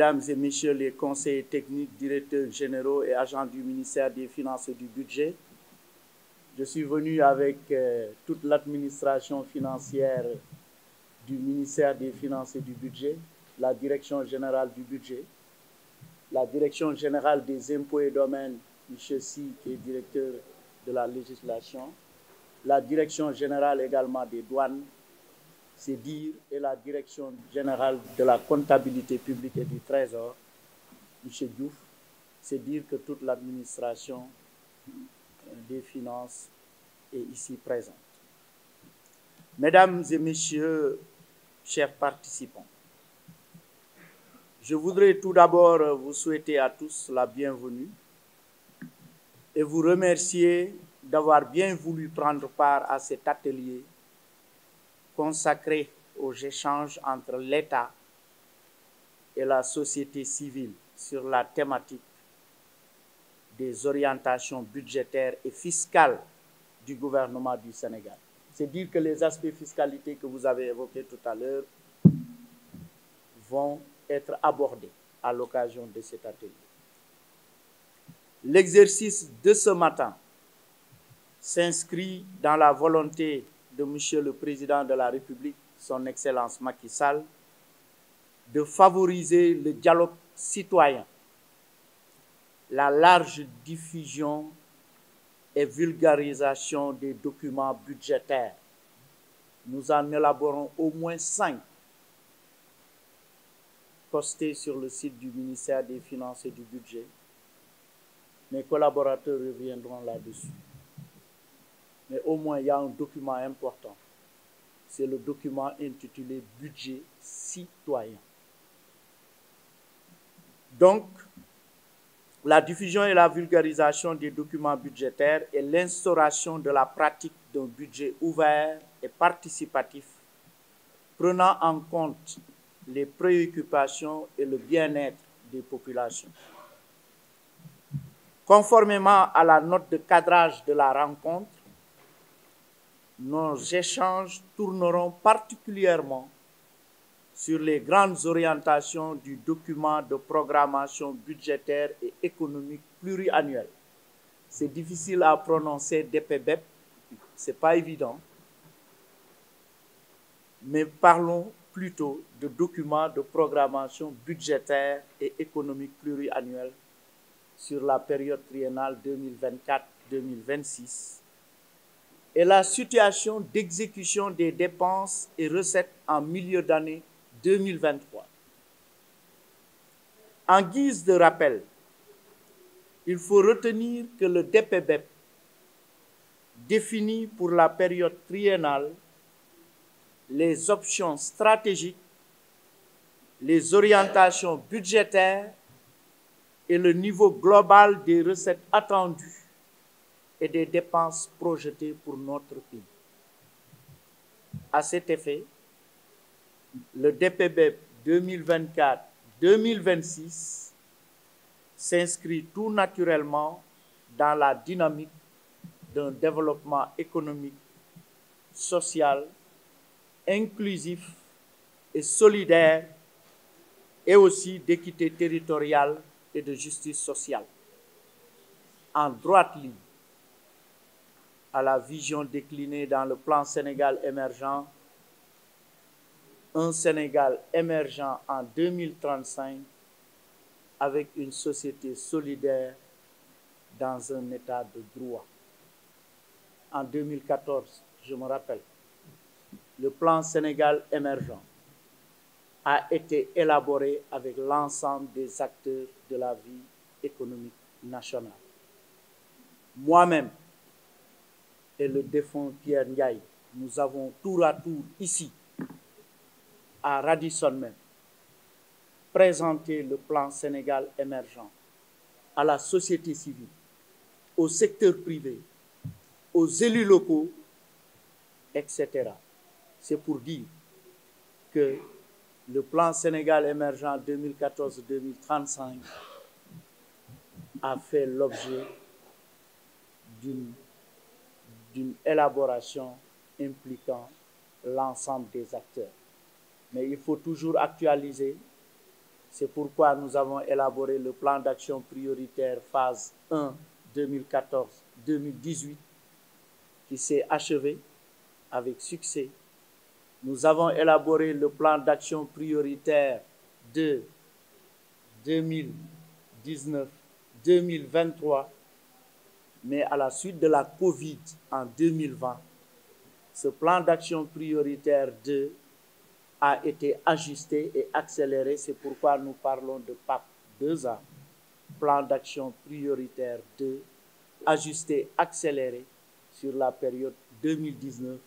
Mesdames et Messieurs les conseillers techniques, directeurs généraux et agents du ministère des Finances et du Budget, je suis venu avec toute l'administration financière du ministère des Finances et du Budget, la Direction générale du budget, la Direction générale des impôts et domaines, M. Si, qui est directeur de la législation, la Direction générale également des douanes, c'est dire, et la Direction générale de la comptabilité publique et du Trésor, M. Diouf, c'est dire que toute l'administration des finances est ici présente. Mesdames et Messieurs, chers participants, je voudrais tout d'abord vous souhaiter à tous la bienvenue et vous remercier d'avoir bien voulu prendre part à cet atelier consacré aux échanges entre l'État et la société civile sur la thématique des orientations budgétaires et fiscales du gouvernement du Sénégal. C'est dire que les aspects fiscalité que vous avez évoqués tout à l'heure vont être abordés à l'occasion de cet atelier. L'exercice de ce matin s'inscrit dans la volonté de Monsieur le Président de la République, son Excellence Macky Sall, de favoriser le dialogue citoyen, la large diffusion et vulgarisation des documents budgétaires. Nous en élaborons au moins 5 postés sur le site du ministère des Finances et du Budget. Mes collaborateurs reviendront là-dessus. Mais au moins, il y a un document important. C'est le document intitulé « Budget citoyen ». Donc, la diffusion et la vulgarisation des documents budgétaires et l'instauration de la pratique d'un budget ouvert et participatif, prenant en compte les préoccupations et le bien-être des populations. Conformément à la note de cadrage de la rencontre, nos échanges tourneront particulièrement sur les grandes orientations du document de programmation budgétaire et économique pluriannuel. C'est difficile à prononcer DPBEP, ce n'est pas évident, mais parlons plutôt de document de programmation budgétaire et économique pluriannuel sur la période triennale 2024-2026 et la situation d'exécution des dépenses et recettes en milieu d'année 2023. En guise de rappel, il faut retenir que le DPBEP définit pour la période triennale les options stratégiques, les orientations budgétaires et le niveau global des recettes attendues et des dépenses projetées pour notre pays. À cet effet, le DPBEP 2024-2026 s'inscrit tout naturellement dans la dynamique d'un développement économique, social, inclusif et solidaire, et aussi d'équité territoriale et de justice sociale, en droite ligne à la vision déclinée dans le plan Sénégal émergent, un Sénégal émergent en 2035 avec une société solidaire dans un état de droit. En 2014, je me rappelle, le plan Sénégal émergent a été élaboré avec l'ensemble des acteurs de la vie économique nationale. Moi-même et le défunt Pierre Ndiaye, nous avons tour à tour ici, à Radisson même, présenté le plan Sénégal émergent à la société civile, au secteur privé, aux élus locaux, etc. C'est pour dire que le plan Sénégal émergent 2014-2035 a fait l'objet d'une élaboration impliquant l'ensemble des acteurs. Mais il faut toujours actualiser C'est pourquoi nous avons élaboré le plan d'action prioritaire phase 1 2014-2018 qui s'est achevé avec succès. Nous avons élaboré le plan d'action prioritaire de 2019-2023, mais à la suite de la COVID en 2020, ce plan d'action prioritaire 2 a été ajusté et accéléré. C'est pourquoi nous parlons de PAP 2A, plan d'action prioritaire 2, ajusté, accéléré sur la période 2019-2023.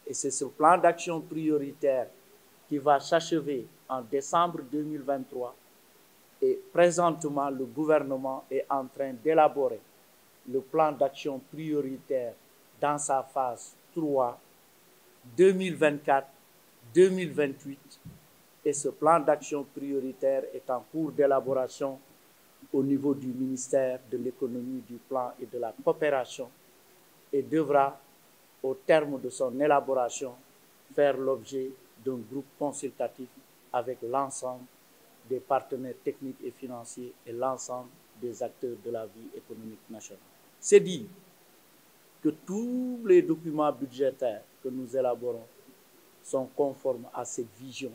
Et c'est ce plan d'action prioritaire qui va s'achever en décembre 2023. Et présentement, le gouvernement est en train d'élaborer le plan d'action prioritaire dans sa phase 3, 2024-2028. Et ce plan d'action prioritaire est en cours d'élaboration au niveau du ministère de l'économie, du plan et de la coopération et devra, au terme de son élaboration, faire l'objet d'un groupe consultatif avec l'ensemble des partenaires techniques et financiers et l'ensemble des acteurs de la vie économique nationale. C'est dire que tous les documents budgétaires que nous élaborons sont conformes à cette vision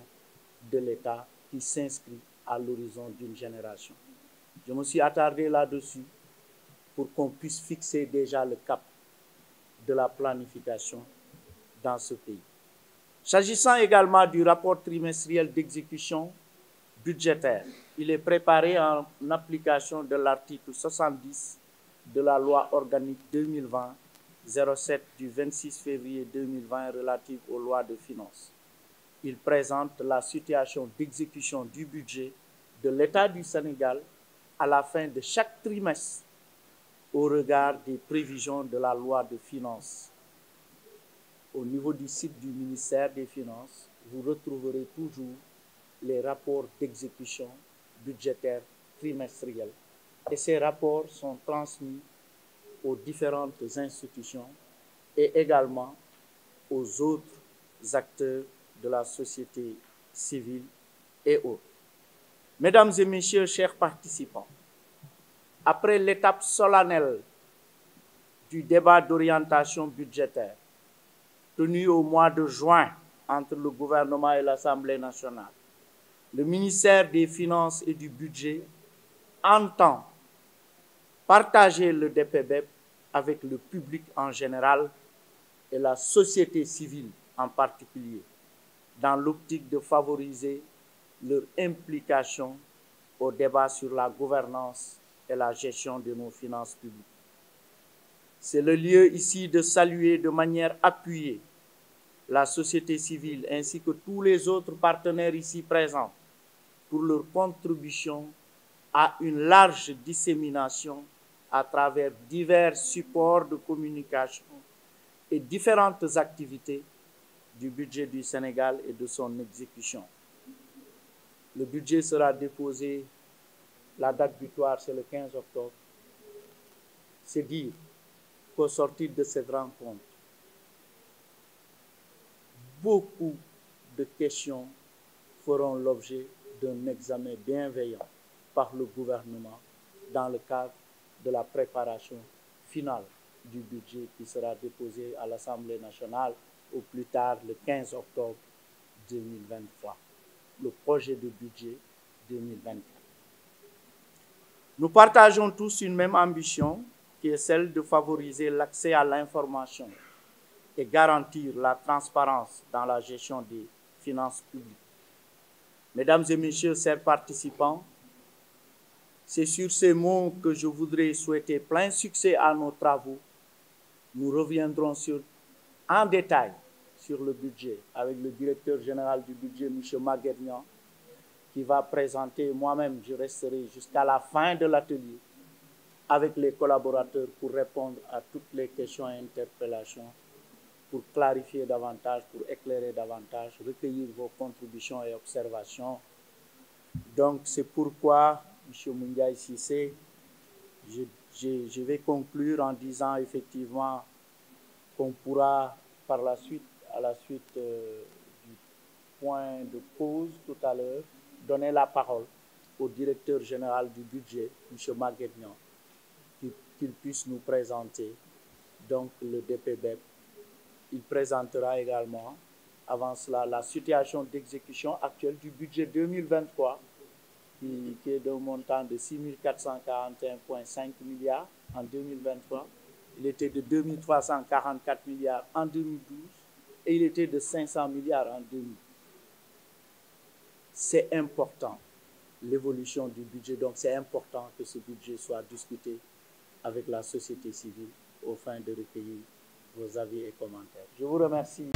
de l'État qui s'inscrit à l'horizon d'une génération. Je me suis attardé là-dessus pour qu'on puisse fixer déjà le cap de la planification dans ce pays. S'agissant également du rapport trimestriel d'exécution budgétaire, il est préparé en application de l'article 70 de la loi organique 2020-07 du 26 février 2020 relative aux lois de finances. Il présente la situation d'exécution du budget de l'État du Sénégal à la fin de chaque trimestre au regard des prévisions de la loi de finances. Au niveau du site du ministère des Finances, vous retrouverez toujours les rapports d'exécution budgétaire trimestriels. Et ces rapports sont transmis aux différentes institutions et également aux autres acteurs de la société civile et autres. Mesdames et messieurs, chers participants, après l'étape solennelle du débat d'orientation budgétaire tenu au mois de juin entre le gouvernement et l'Assemblée nationale, le ministère des Finances et du Budget entend partager le DPBEP avec le public en général et la société civile en particulier, dans l'optique de favoriser leur implication au débat sur la gouvernance et la gestion de nos finances publiques. C'est le lieu ici de saluer de manière appuyée la société civile ainsi que tous les autres partenaires ici présents pour leur contribution à une large dissémination à travers divers supports de communication et différentes activités du budget du Sénégal et de son exécution. Le budget sera déposé, la date butoir c'est le 15 octobre. C'est dire qu'au sortir de cette rencontre, beaucoup de questions feront l'objet d'un examen bienveillant par le gouvernement dans le cadre de la préparation finale du budget qui sera déposé à l'Assemblée nationale au plus tard le 15 octobre 2023, le projet de budget 2024. Nous partageons tous une même ambition qui est celle de favoriser l'accès à l'information et garantir la transparence dans la gestion des finances publiques. Mesdames et messieurs, chers participants, c'est sur ces mots que je voudrais souhaiter plein succès à nos travaux. Nous reviendrons en détail sur le budget avec le directeur général du budget, M. Maguette Niang, qui va présenter, moi-même je resterai jusqu'à la fin de l'atelier avec les collaborateurs pour répondre à toutes les questions et interpellations, pour clarifier davantage, pour éclairer davantage, recueillir vos contributions et observations. Donc c'est pourquoi, M. Moundiaï Cissé, je vais conclure en disant effectivement qu'on pourra à la suite du point de pause tout à l'heure, donner la parole au directeur général du budget, M. Maguette Niang, qu'il puisse nous présenter donc le DPBEP. Il présentera également, avant cela, la situation d'exécution actuelle du budget 2023, qui est d'un montant de 6 441,5 milliards en 2023. Il était de 2 344 milliards en 2012 et il était de 500 milliards en 2000. C'est important, l'évolution du budget. Donc, c'est important que ce budget soit discuté avec la société civile au fin de recueillir vos avis et commentaires. Je vous remercie.